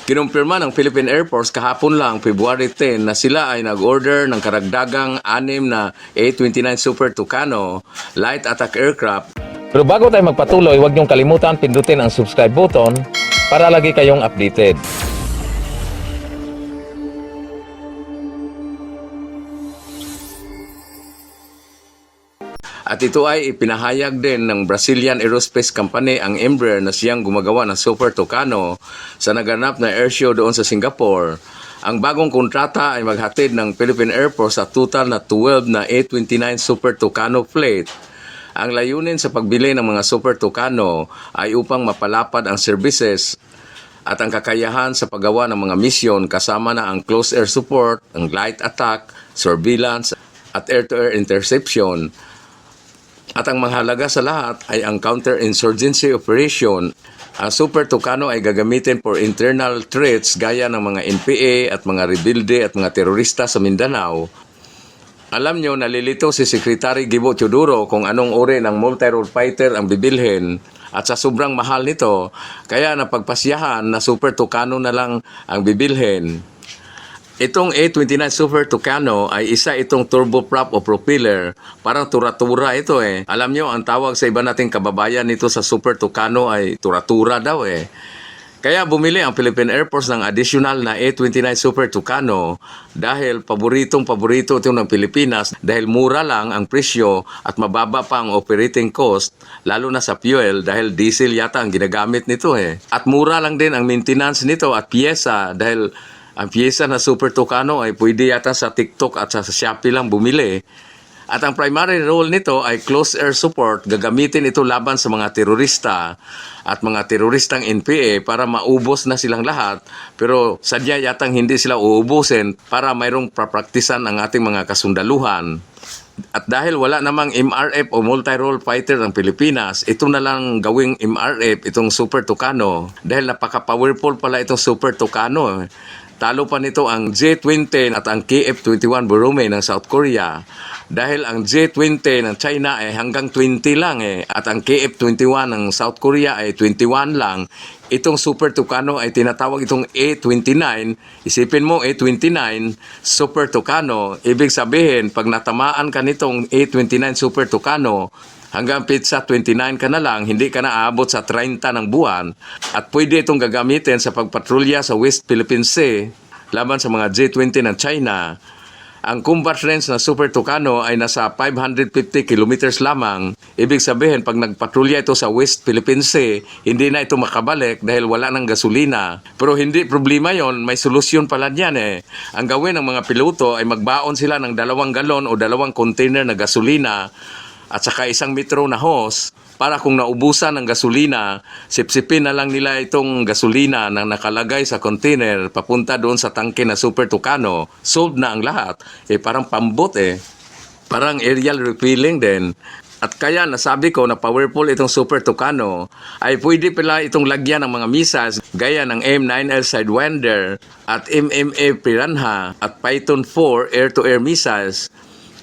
Kinumpirma ng Philippine Air Force kahapon lang, February 10, na sila ay nag-order ng karagdagang 6 na A-29 Super Tucano light attack aircraft. Pero bago tayo magpatuloy, huwag niyong kalimutan pindutin ang subscribe button para lagi kayong updated. At ito ay ipinahayag din ng Brazilian Aerospace Company, ang Embraer, na siyang gumagawa ng Super Tucano sa naganap na airshow doon sa Singapore. Ang bagong kontrata ay maghatid ng Philippine Air Force sa total na 12 na A-29 Super Tucano fleet. Ang layunin sa pagbili ng mga Super Tucano ay upang mapalapad ang services at ang kakayahan sa paggawa ng mga misyon, kasama na ang close air support, ang light attack, surveillance at air-to-air interception. At ang mahalaga sa lahat ay ang counter-insurgency operation. Ang Super Tucano ay gagamitin for internal threats gaya ng mga NPA at mga rebelde at mga terorista sa Mindanao. Alam nyo, nalilito si Secretary Gibo Teodoro kung anong uri ng multi-role fighter ang bibilhin. At sa sobrang mahal nito, kaya napagpasyahan na Super Tucano na lang ang bibilhin. Itong A-29 Super Tucano ay isa itong turboprop o propeller. Parang tura-tura ito eh. Alam nyo, ang tawag sa iba nating kababayan nito sa Super Tucano ay tura-tura daw eh. Kaya bumili ang Philippine Air Force ng additional na A-29 Super Tucano dahil paboritong-paborito ito ng Pilipinas dahil mura lang ang presyo at mababa pa ang operating cost, lalo na sa fuel dahil diesel yata ang ginagamit nito eh. At mura lang din ang maintenance nito at piyesa dahil ang piyesa na Super Tucano ay pwede yata sa TikTok at sa Shopee lang bumili. At ang primary role nito ay close air support. Gagamitin ito laban sa mga terorista at mga teroristang NPA para maubos na silang lahat. Pero sadya yatang hindi sila uubusin para mayroong papraktisan ang ating mga kasundaluhan. At dahil wala namang MRF o multi-role fighter ng Pilipinas, ito na lang gawing MRF, itong Super Tucano. Dahil napaka-powerful pala itong Super Tucano. Talo pa nito ang J-20 at ang KF-21 Borome ng South Korea. Dahil ang J-20 ng China ay hanggang 20 lang eh. At ang KF-21 ng South Korea ay 21 lang. Itong Super Tucano ay tinatawag itong A-29. Isipin mo, A-29, Super Tucano. Ibig sabihin, pag natamaan ka nitong A-29 Super Tucano, hanggang pizza 29 ka na lang, hindi ka na aabot sa 30 ng buwan. At pwede itong gagamitin sa pagpatrolya sa West Philippine Sea laban sa mga J-20 ng China. Ang combat range ng Super Tucano ay nasa 550 kilometers lamang. Ibig sabihin, pag nagpatrolya ito sa West Philippine Sea, hindi na ito makabalik dahil wala ng gasolina. Pero hindi problema yon, may solusyon pala niyan eh. Ang gawin ng mga piloto ay magbaon sila ng 2 galon o 2 container na gasolina at saka 1 metro na hose para kung naubusan ng gasolina, sipsipin na lang nila itong gasolina na nakalagay sa container papunta doon sa tangke na Super Tucano. Solved na ang lahat. Parang pambot eh. Parang aerial refilling din. At kaya nasabi ko na powerful itong Super Tucano ay pwede pala itong lagyan ng mga missiles gaya ng M9L Sidewinder at MMA Piranha at Python 4 air-to-air missiles.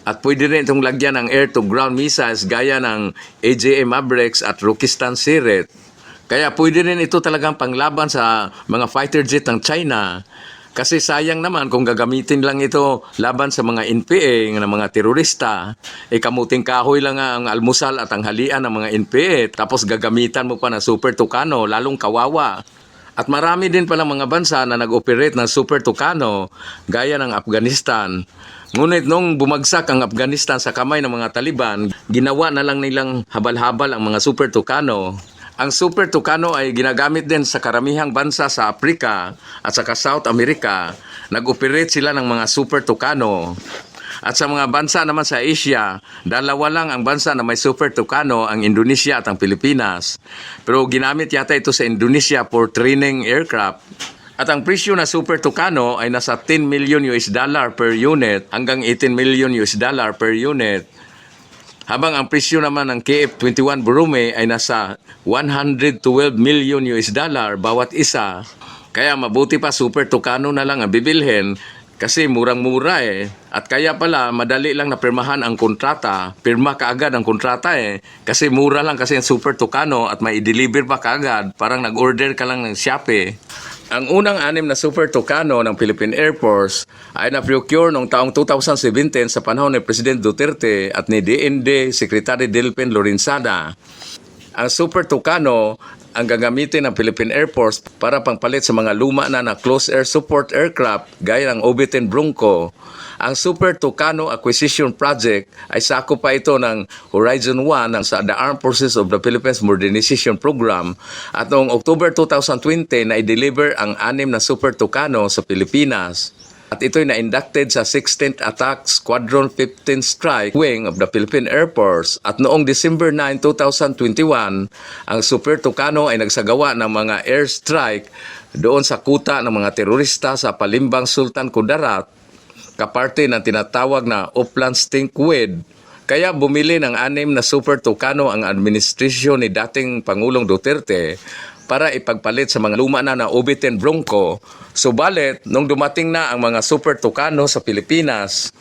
At pwede rin itong lagyan ng air-to-ground missiles gaya ng AJM Mavericks at Rokistan Siret. Kaya pwede rin ito talagang panglaban sa mga fighter jet ng China. Kasi sayang naman kung gagamitin lang ito laban sa mga NPA, ng mga terorista. Kamuting kahoy lang ang almusal at ang halian ng mga NPA. Tapos gagamitan mo pa ng Super Tucano, lalong kawawa. At marami din palang mga bansa na nag-operate ng Super Tucano, gaya ng Afghanistan. Ngunit nung bumagsak ang Afghanistan sa kamay ng mga Taliban, ginawa na lang nilang habal-habal ang mga Super Tucano. Ang Super Tucano ay ginagamit din sa karamihang bansa sa Africa at saka South America. Nag-operate sila ng mga Super Tucano. At sa mga bansa naman sa Asia, 2 lang ang bansa na may Super Tucano, ang Indonesia at ang Pilipinas. Pero ginamit yata ito sa Indonesia for training aircraft. At ang presyo na Super Tucano ay nasa $10 million per unit hanggang $18 million per unit. Habang ang presyo naman ng KF-21 Borome ay nasa $112 million bawat isa. Kaya mabuti pa Super Tucano na lang ang bibilhin kasi murang-mura eh. At kaya pala madali lang napirmahan ang kontrata. Pirma kaagad ang kontrata eh. Kasi mura lang kasi ang Super Tucano at may i-deliver pa kaagad. Parang nag-order ka lang ng Shopee. Ang unang 6 na Super Tucano ng Philippine Air Force ay na-procure noong taong 2017 sa panahon ni President Duterte at ni DND Secretary Delphin Lorenzana. Ang Super Tucano ang gagamitin ng Philippine Air Force para pangpalit sa mga luma na close air support aircraft gaya ng OB-10 Bronco. Ang Super Tucano Acquisition Project ay sakop pa ito ng Horizon 1 sa The Armed Forces of the Philippines Modernization Program at noong October 2020 na i-deliver ang 6 na Super Tucano sa Pilipinas. At ito'y na-inducted sa 16th Attack Squadron 15 Strike Wing of the Philippine Air Force at noong December 9, 2021, ang Super Tucano ay nagsagawa ng mga airstrike doon sa kuta ng mga terorista sa Palimbang Sultan Kudarat, kaparte ng tinatawag na Upland Stinkwid. Kaya bumili ng 6 na Super Tucano ang administrasyon ni dating Pangulong Duterte para ipagpalit sa mga luma na OB-10 Bronco. Subalit, nung dumating na ang mga Super Tucano sa Pilipinas,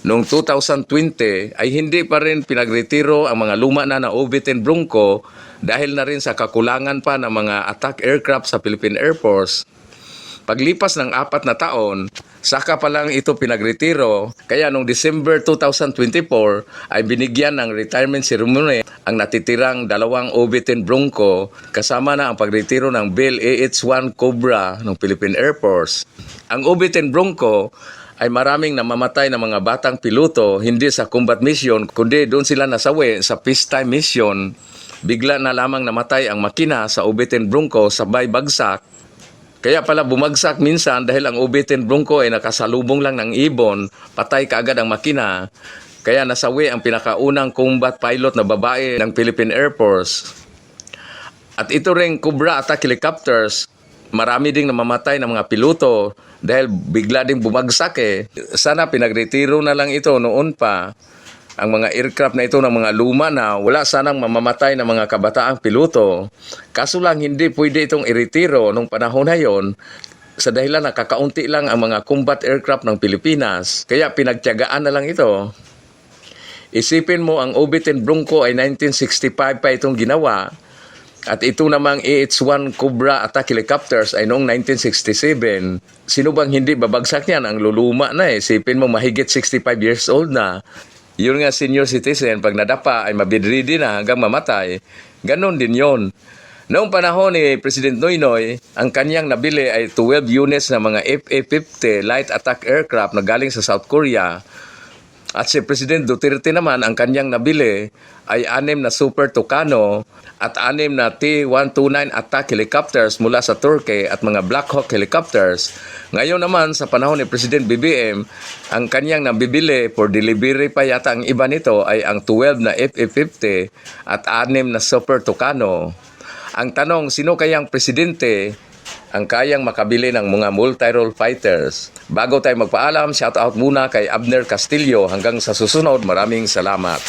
noong 2020 ay hindi pa rin pinagretiro ang mga luma na OB-10 Bronco dahil na rin sa kakulangan pa ng mga attack aircraft sa Philippine Air Force. Paglipas ng 4 na taon, saka pa lang ito pinagretiro, kaya noong December 2024 ay binigyan ng retirement ceremony ang natitirang 2 OB-10 Bronco kasama na ang pagretiro ng Bell AH-1 Cobra ng Philippine Air Force. Ang OB-10 Bronco ay maraming namamatay na mga batang piloto hindi sa combat mission kundi doon sila nasawi sa peacetime mission. Bigla na lamang namatay ang makina sa OB-10 Bronco sabay bagsak. Kaya pala bumagsak minsan dahil ang OB-10 Bronco ay nakasalubong lang ng ibon, patay kaagad ang makina. Kaya nasawi ang pinakaunang combat pilot na babae ng Philippine Air Force. At ito ring Cobra attack helicopters, marami ding namamatay ng mga piloto dahil bigla ding bumagsak Sana pinagretiro na lang ito noon pa. Ang mga aircraft na ito ng mga luma na wala sanang mamamatay ng mga kabataang piloto. Kaso lang hindi pwede itong iretiro nung panahon na yon sa dahilan na kakaunti lang ang mga combat aircraft ng Pilipinas. Kaya pinagtiyagaan na lang ito. Isipin mo ang OB-10 Bronco ay 1965 pa itong ginawa at ito namang AH-1 Cobra attack helicopters ay noong 1967. Sino bang hindi babagsak niyan? Ang luluma na Isipin mo mahigit 65 years old na. Yun nga senior citizen, pag nadapa ay mabedridden na hanggang mamatay. Ganon din yon. Noong panahon ni President Noynoy, ang kanyang nabili ay 12 units na mga FA-50 light attack aircraft na galing sa South Korea. At si President Duterte naman, ang kanyang nabili ay 6 na Super Tucano at 6 na T-129 attack helicopters mula sa Turkey at mga Black Hawk helicopters. Ngayon naman, sa panahon ni President BBM, ang kanyang nabibili for delivery pa yata ang iba nito ay ang 12 na FA-50 at 6 na Super Tucano. Ang tanong, sino kayang presidente ang kayang makabili ng mga multi-role fighters? Bago tayo magpaalam, shout out muna kay Abner Castillo. Hanggang sa susunod, maraming salamat.